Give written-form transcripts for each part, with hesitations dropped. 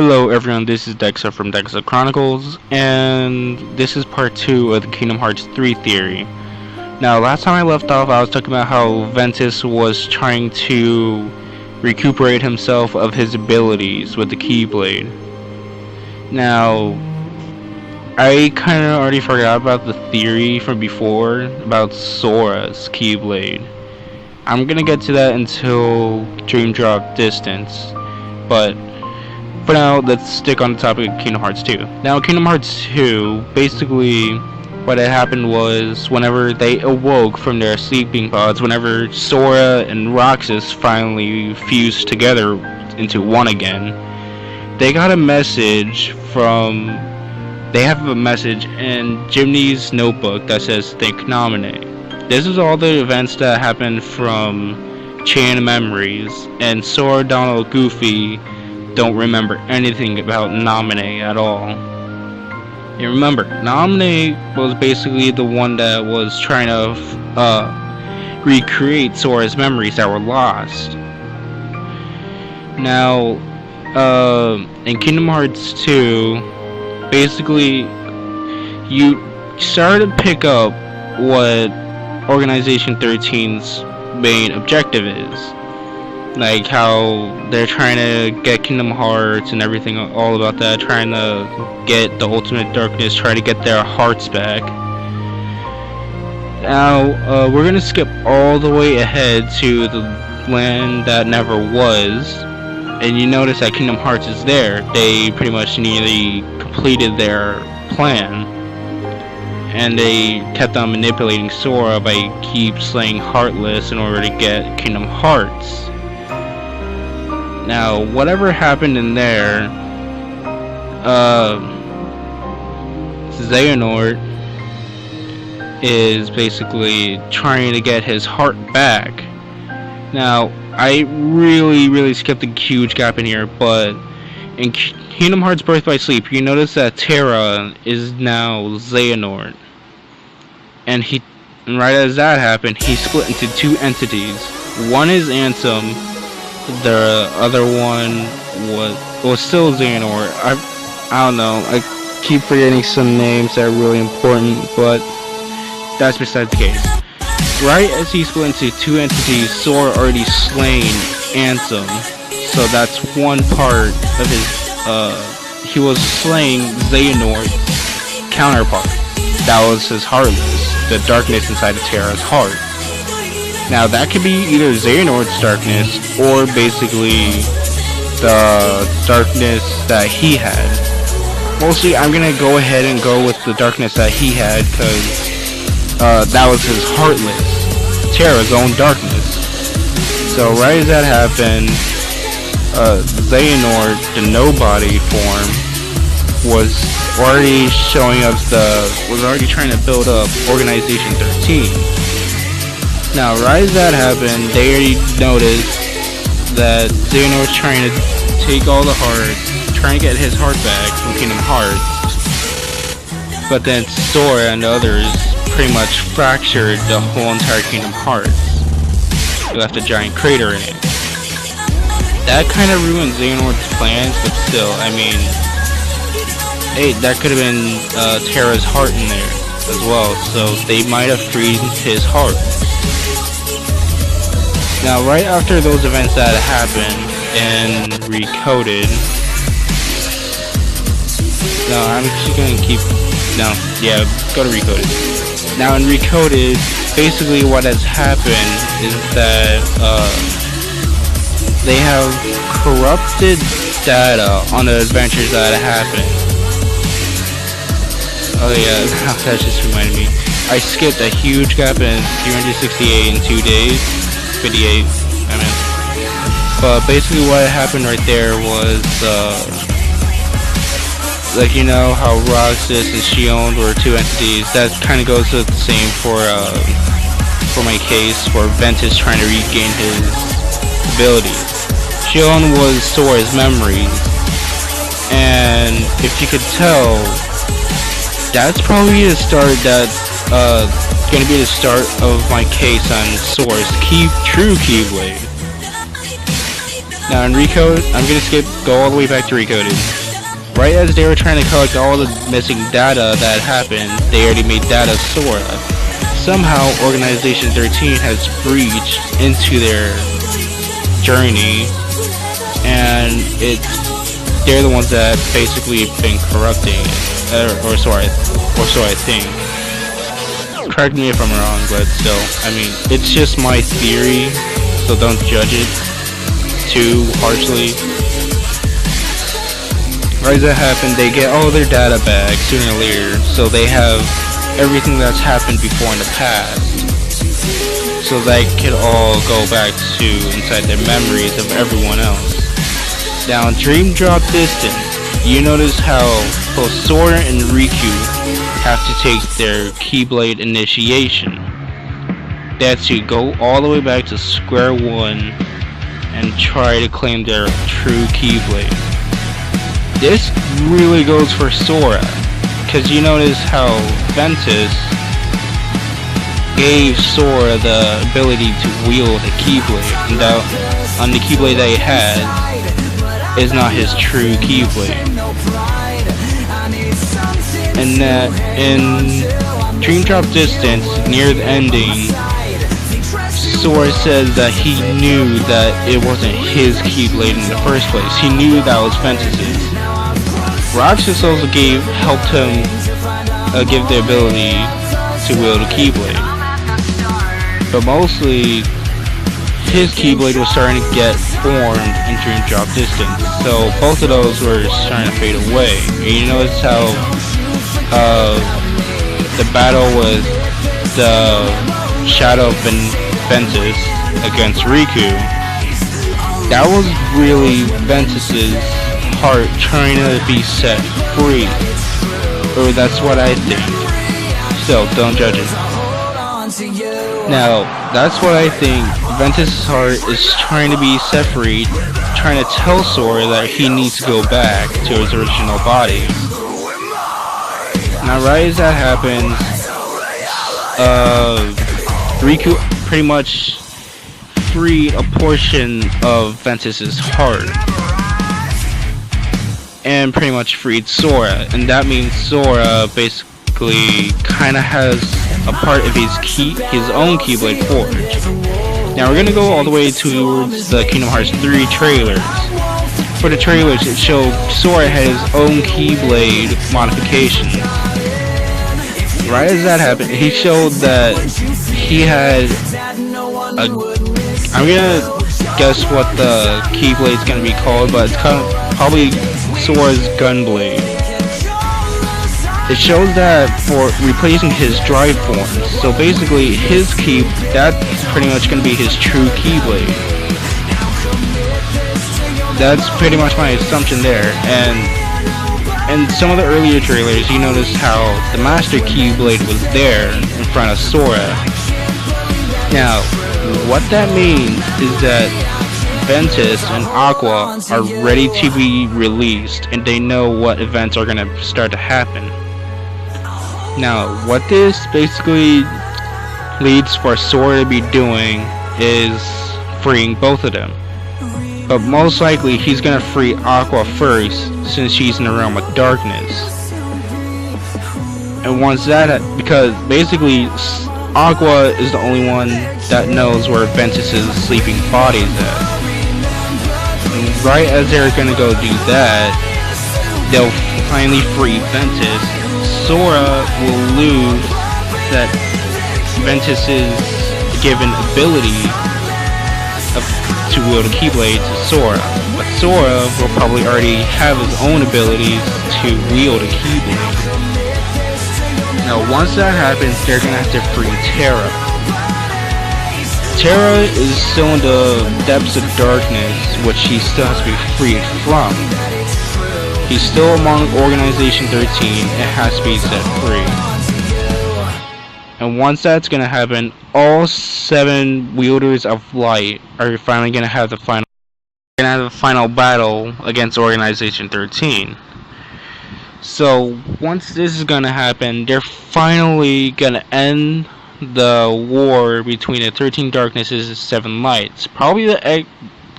Hello everyone, this is Dexter from Dexter Chronicles, and this is part 2 of the Kingdom Hearts 3 theory. Now, last time I left off, I was talking about how Ventus was trying to recuperate himself of his abilities with the Keyblade. Now, I kind of already forgot about the theory from before about Sora's Keyblade. I'm gonna get to that until Dream Drop Distance, but for now, let's stick on the topic of Kingdom Hearts 2. Now, Kingdom Hearts 2, basically, what had happened was whenever they awoke from their sleeping pods, whenever Sora and Roxas finally fused together into one again, they got a message from... They have a message in Jiminy's notebook that says, "Think Nominate." This is all the events that happened from Chain of Memories, and Sora, Donald, Goofy don't remember anything about Nominate at all. You remember, Nominate was basically the one that was trying to recreate Sora's memories that were lost. Now, in Kingdom Hearts 2, basically, you start to pick up what Organization 13's main objective is. Like how they're trying to get Kingdom Hearts and everything, all about that, trying to get the Ultimate Darkness, try to get their hearts back. Now, we're gonna skip all the way ahead to the land that never was, and you notice that Kingdom Hearts is there. They pretty much nearly completed their plan, and they kept on manipulating Sora by keep slaying Heartless in order to get Kingdom Hearts. Now, whatever happened in there, Xehanort is basically trying to get his heart back. Now, I really skipped a huge gap in here, but in Kingdom Hearts Birth by Sleep, you notice that Terra is now Xehanort. And right as that happened, he split into two entities. One is Ansem, the other one was still Xehanort. I don't know, I keep forgetting some names that are really important, but that's besides the case. Right as he split into two entities, Sora already slain Ansem, so that's one part of his, he was slaying Xehanort's counterpart. That was his Heartless, the darkness inside of Terra's heart. Now, that could be either Xehanort's darkness, or basically the darkness that he had. Mostly, I'm gonna go ahead and go with the darkness that he had, because that was his Heartless, Terra's own darkness. So, right as that happened, Xehanort, the Nobody form, was already showing us was already trying to build up Organization 13. Now, right as that happened, they already noticed that Xehanort was trying to take all the hearts, trying to get his heart back from Kingdom Hearts. But then Sora and the others pretty much fractured the whole entire Kingdom Hearts. It left a giant crater in it. That kind of ruined Xehanort's plans, but still, I mean, hey, that could have been Terra's heart in there as well, so they might have freed his heart. Now, right after those events that happened and Recoded, no, I'm actually gonna go to Recoded. Now, in Recoded, basically what has happened is that they have corrupted data on the adventures that happened. Oh yeah, that just reminded me. I skipped a huge gap in 368 in 2 days. 58, I mean. But basically what happened right there was, like, you know how Roxas and Xion were two entities. That kind of goes with the same for my case, where Ventus trying to regain his abilities. Xion was Sora's memories, and if you could tell, that's probably the start gonna be the start of my case on Sora's true Keyblade. Now in Recode, I'm gonna go all the way back to Recoded. Right as they were trying to collect all the missing data that happened, they already made data Sora. Somehow, Organization 13 has breached into their journey, and they're the ones that basically been corrupting it, or so I think. Correct me if I'm wrong, but still, I mean, it's just my theory, so don't judge it too harshly. Right as that happened, they get all their data back sooner or later, so they have everything that's happened before in the past, so that could all go back to inside their memories of everyone else. Now in Dream Drop Distance, you notice how both Sora and Riku have to take their Keyblade initiation. They have to go all the way back to square one and try to claim their true Keyblade. This really goes for Sora, because you notice how Ventus gave Sora the ability to wield a Keyblade, and that on the Keyblade that he had is not his true Keyblade. And that in Dream Drop Distance, near the ending, Sora says that he knew that it wasn't his Keyblade in the first place. He knew that was Ventus's. Roxas also helped him give the ability to wield a Keyblade. But mostly, his Keyblade was starting to get formed in Dream Drop Distance. So both of those were starting to fade away. And you notice how the battle with the Shadow of Ventus against Riku, that was really Ventus's heart trying to be set free, or that's what I think. Still, don't judge it. Now, that's what I think. Ventus' heart is trying to be set free, trying to tell Sora that he needs to go back to his original body. Now, right as that happens, Riku pretty much freed a portion of Ventus's heart, and pretty much freed Sora, and that means Sora basically kind of has a part of his own Keyblade forged. Now we're gonna go all the way towards the Kingdom Hearts 3 trailers. For the trailers, it showed Sora had his own Keyblade modifications. Right as that happened, he showed that he had I'm gonna guess what the Keyblade's gonna be called, but it's probably Sora's Gunblade. It shows that for replacing his drive forms. So basically, that's pretty much gonna be his true Keyblade. That's pretty much my assumption there. And in some of the earlier trailers, you notice how the Master Keyblade was there in front of Sora. Now, what that means is that Ventus and Aqua are ready to be released, and they know what events are going to start to happen. Now, what this basically leads for Sora to be doing is freeing both of them. But most likely, he's going to free Aqua first, since she's in the realm of darkness. And once because basically, Aqua is the only one that knows where Ventus's sleeping body is at. And right as they're gonna go do that, they'll finally free Ventus. Sora will lose that Ventus's given ability to wield a Keyblade to Sora. But Sora will probably already have his own abilities to wield a Keyblade. Now, once that happens, they're gonna have to free Terra. Terra is still in the depths of darkness, which he still has to be freed from. He's still among Organization 13 and has to be set free. And once that's gonna happen, all 7 wielders of light are finally gonna have the final battle against Organization 13. So once this is gonna happen, they're finally gonna end the war between the 13 darknesses and 7 lights. Probably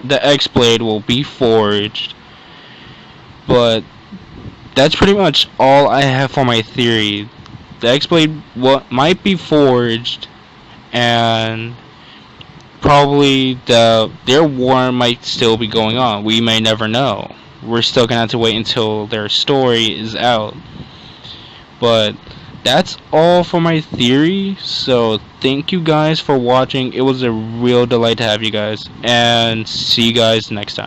the X-Blade will be forged. But that's pretty much all I have for my theory. The X-Blade might be forged, and probably their war might still be going on. We may never know. We're still gonna have to wait until their story is out. But that's all for my theory. So thank you guys for watching. It was a real delight to have you guys, and see you guys next time.